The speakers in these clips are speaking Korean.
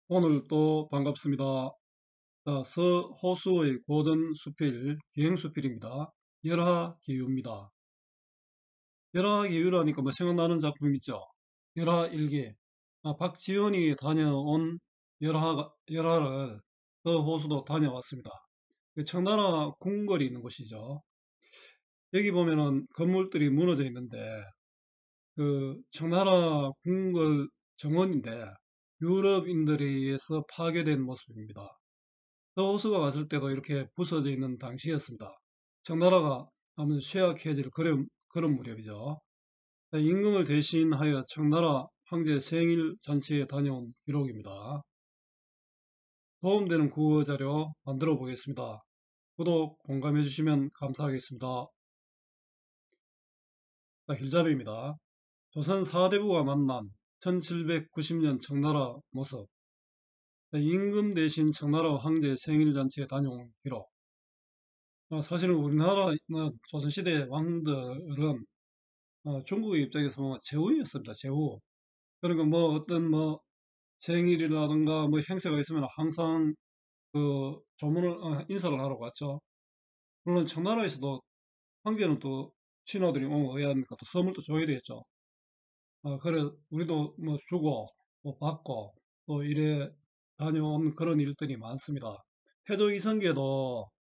오늘 또 반갑습니다. 자, 서호수의 고전 수필, 기행수필입니다. 열하기유입니다. 열하기유라니까 뭐 생각나는 작품 있죠? 열하일기. 박지원이 다녀온 열하를 서호수도 다녀왔습니다. 그 청나라 궁궐이 있는 곳이죠. 여기 보면은 건물들이 무너져 있는데 그 청나라 궁궐 정원인데 유럽인들에 의해서 파괴된 모습입니다. 호수가 왔을 때도 이렇게 부서져 있는 당시였습니다. 청나라가 아무래도 쇠약해질 그런 무렵이죠. 임금을 대신하여 청나라 황제 생일 잔치에 다녀온 기록입니다. 도움되는 국어 자료 만들어 보겠습니다. 구독, 공감해 주시면 감사하겠습니다. 자, 길잡이입니다. 조선 사대부가 만난 1790년 청나라 모습. 임금 대신 청나라 황제 생일 잔치에 다녀온 기록. 사실은 우리나라 조선시대 왕들은 중국의 입장에서 보면 제후였습니다. 제후. 그러니까 뭐 어떤 뭐 생일이라든가 뭐 행사가 있으면 항상 그 조문을 인사를 하러 갔죠. 물론 청나라에서도 황제는 또 신하들이 오면 어야 합니까? 또 선물도 줘야 되겠죠. 그래 우리도 뭐 주고 뭐 받고 또 이래 다녀온 그런 일들이 많습니다. 태조 이성계도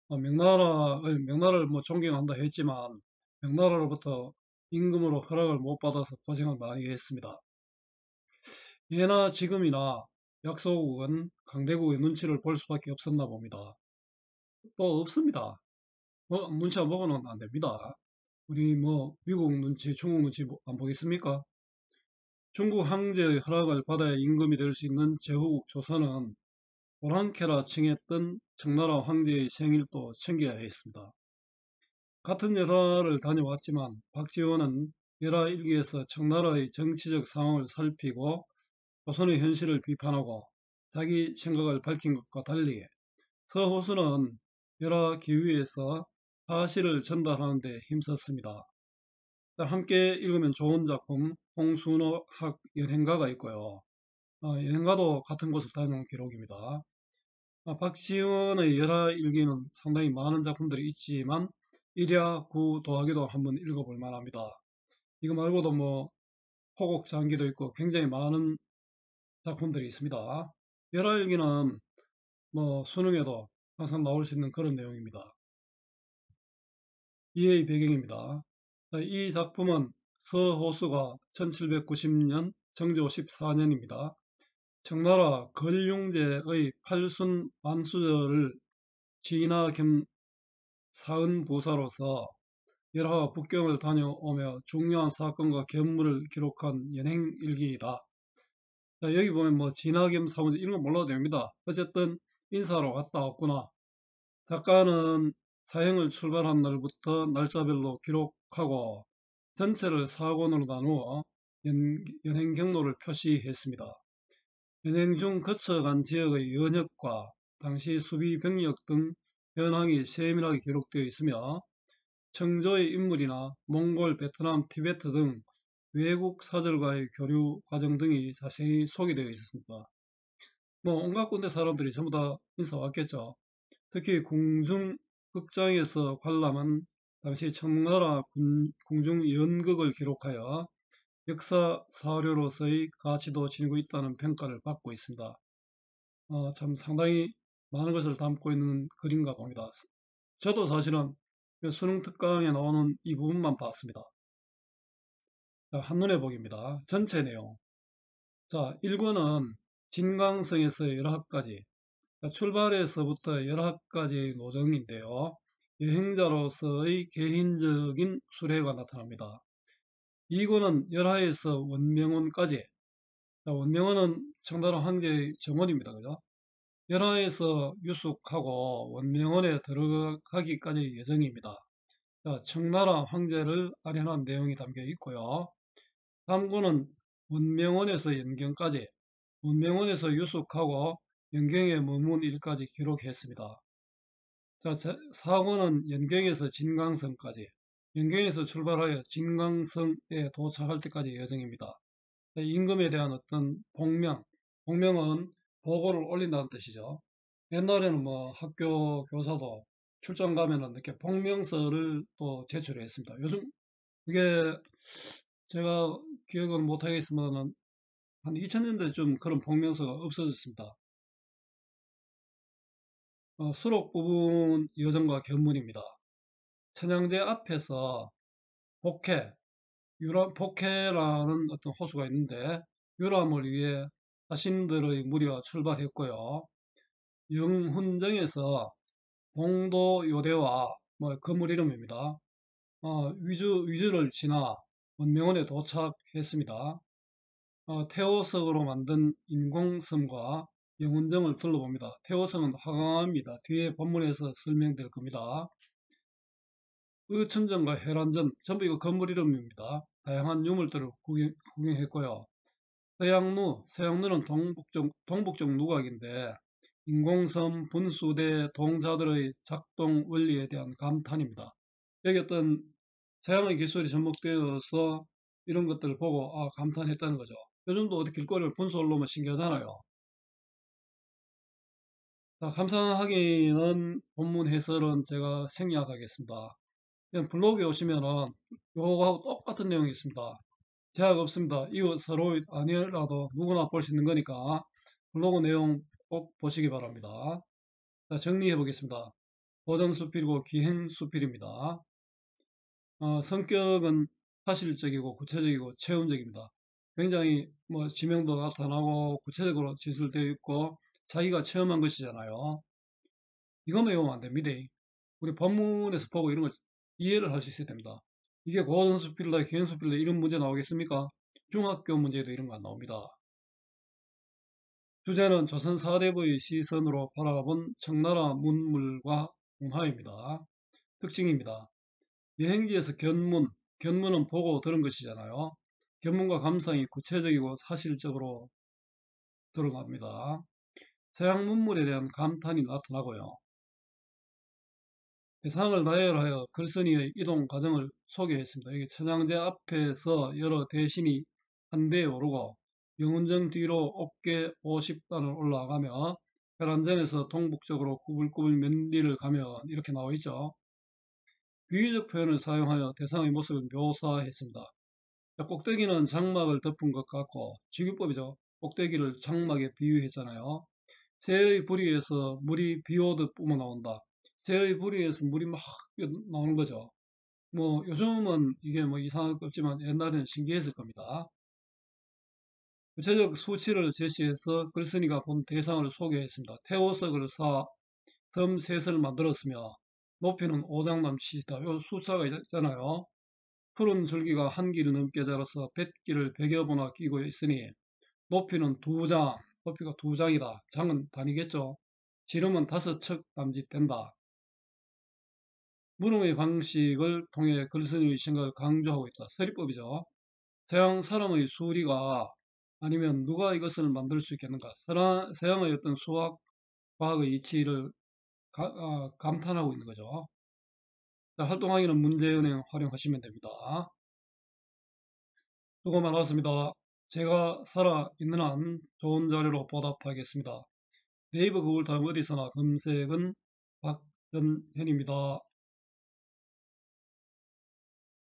명나라를 뭐 존경한다 했지만 명나라로부터 임금으로 허락을 못 받아서 고생을 많이 했습니다. 예나 지금이나 약소국은 강대국의 눈치를 볼 수밖에 없었나 봅니다. 또 없습니다. 눈치 안 보고는 안 됩니다. 우리 뭐 미국 눈치, 중국 눈치 안 보겠습니까? 중국 황제의 허락을 받아야 임금이 될 수 있는 제후국 조선은 오랑캐라 칭했던 청나라 황제의 생일도 챙겨야 했습니다. 같은 열하를 다녀왔지만 박지원은 열하 일기에서 청나라의 정치적 상황을 살피고 조선의 현실을 비판하고 자기 생각을 밝힌 것과 달리 서호수는 열하 기후에서 사실을 전달하는 데 힘썼습니다. 함께 읽으면 좋은 작품 홍순호학 여행가가 있고요. 여행가도 같은 곳을 다녀온 기록입니다. 박지원의 열하 일기는 상당히 많은 작품들이 있지만 일야 구 더하기도 한번 읽어볼 만합니다. 이거 말고도 뭐 호곡 장기도 있고 굉장히 많은 작품들이 있습니다. 열하 일기는 뭐 수능에도 항상 나올 수 있는 그런 내용입니다. 이해의 배경입니다. 이 작품은 서호수가 1790년 정조 14년입니다. 청나라 걸륭제의 팔순 만수절을 지나 겸 사은보사로서 열하와 북경을 다녀오며 중요한 사건과 견물을 기록한 연행일기이다. 여기 보면 뭐 진화 겸 사무직 이런 거 몰라도 됩니다. 어쨌든 인사로 갔다 왔구나. 작가는 사행을 출발한 날부터 날짜별로 기록하고 전체를 4권으로 나누어 연행 경로를 표시했습니다. 연행 중 거쳐간 지역의 연역과 당시 수비 병력 등 현황이 세밀하게 기록되어 있으며 청조의 인물이나 몽골, 베트남, 티베트 등 외국 사절과의 교류 과정 등이 자세히 소개되어 있었습니다. 뭐 온갖 군데 사람들이 전부 다 인사 왔겠죠. 특히 궁중극장에서 관람한 당시 청나라 궁중 연극을 기록하여 역사 사료로서의 가치도 지니고 있다는 평가를 받고 있습니다. 참 상당히 많은 것을 담고 있는 글인가 봅니다. 저도 사실은 그 수능 특강에 나오는 이 부분만 봤습니다. 자, 한눈에 보기입니다. 전체 내용. 자, 1권은 진강성에서 열학까지, 출발에서부터 열학까지의 노정인데요. 여행자로서의 개인적인 수레가 나타납니다. 2권은 열하에서 원명원까지, 원명원은 청나라 황제의 정원입니다. 그죠? 열하에서 유숙하고 원명원에 들어가기까지 예정입니다. 청나라 황제를 아련한 내용이 담겨 있고요. 3권은 원명원에서 연경까지, 원명원에서 유숙하고 연경에 머문 일까지 기록했습니다. 자, 4권은 연경에서 진강성까지, 연경에서 출발하여 진강성에 도착할 때까지 예정입니다. 임금에 대한 어떤 복명은 보고를 올린다는 뜻이죠. 옛날에는 뭐 학교 교사도 출장 가면은 이렇게 복명서를 또 제출했습니다. 요즘 그게 제가 기억은 못하겠지만은 한 2000년대쯤 그런 복명서가 없어졌습니다. 수록 부분 여정과 견문입니다. 천양제 앞에서 복해, 복해라는 어떤 호수가 있는데 유람을 위해 자신들의 무리가 출발했고요. 영훈정에서 봉도요대와 뭐 건물 이름입니다. 위주를 지나 원명원에 도착했습니다. 태호석으로 만든 인공섬과 영운정을 둘러봅니다. 태호성은 화강암입니다. 뒤에 본문에서 설명될 겁니다. 의천정과 해란전, 전부 이거 건물 이름입니다. 다양한 유물들을 구경했고요. 서양루는 동북쪽 누각인데 인공섬 분수대 동자들의 작동 원리에 대한 감탄입니다. 여기 어떤 서양의 기술이 접목되어서 이런 것들을 보고 감탄했다는 거죠. 요즘도 어디 길거리를 분수를 놓으면 신기하잖아요. 자, 감상하기는 본문 해설은 제가 생략하겠습니다. 그냥 블로그에 오시면은 요거하고 똑같은 내용이 있습니다. 제약 없습니다. 이거 서로 아니라도 누구나 볼 수 있는 거니까 블로그 내용 꼭 보시기 바랍니다. 자, 정리해 보겠습니다. 고전수필이고 기행수필입니다. 성격은 사실적이고 구체적이고 체험적입니다. 굉장히 뭐 지명도 나타나고 구체적으로 진술되어 있고 자기가 체험한 것이잖아요. 이것만 외우면 안 됩니다. 우리 본문에서 보고 이런 걸 이해를 할 수 있어야 됩니다. 이게 고전수필이다 기행수필이다 이런 문제 나오겠습니까? 중학교 문제에도 이런 거 안 나옵니다. 주제는 조선 사대부의 시선으로 바라본 청나라 문물과 문화입니다. 특징입니다. 여행지에서 견문은 보고 들은 것이잖아요. 견문과 감상이 구체적이고 사실적으로 들어갑니다. 서양 문물에 대한 감탄이 나타나고요. 대상을 나열하여 글쓴이의 이동 과정을 소개했습니다. 여기 천양제 앞에서 여러 대신이 한 배에 오르고 영운정 뒤로 어깨 50단을 올라가며 혈안전에서 동북쪽으로 꾸불꾸불 몇 리를 가면 이렇게 나와 있죠. 비유적 표현을 사용하여 대상의 모습을 묘사했습니다. 꼭대기는 장막을 덮은 것 같고 직유법이죠. 꼭대기를 장막에 비유했잖아요. 새의 부리에서 물이 비오듯 뿜어 나온다. 새의 부리에서 물이 막 나오는 거죠. 뭐 요즘은 이게 뭐 이상할 거 없지만 옛날에는 신기했을 겁니다. 구체적 수치를 제시해서 글쓴이가 본 대상을 소개했습니다. 태호석을 섬 셋을 만들었으며 높이는 오장남치이다. 요 숫자가 있잖아요. 푸른 줄기가 한 길이 넘게 자라서 뱃길을 100여 보나 끼고 있으니 높이는 2장, 높이가 2장이다. 장은 단위겠죠. 지름은 5척 남짓된다. 물음의 방식을 통해 글쓴이의 생각을 강조하고 있다. 서리법이죠. 서양 사람의 수리가 아니면 누가 이것을 만들 수 있겠는가? 서양의 어떤 수학, 과학의 이치를 감탄하고 있는 거죠. 자, 활동하기는 문제은행 활용하시면 됩니다. 수고 많았습니다. 제가 살아있는 한 좋은 자료로 보답하겠습니다. 네이버 구글 다음 어디서나 검색은 박전현입니다.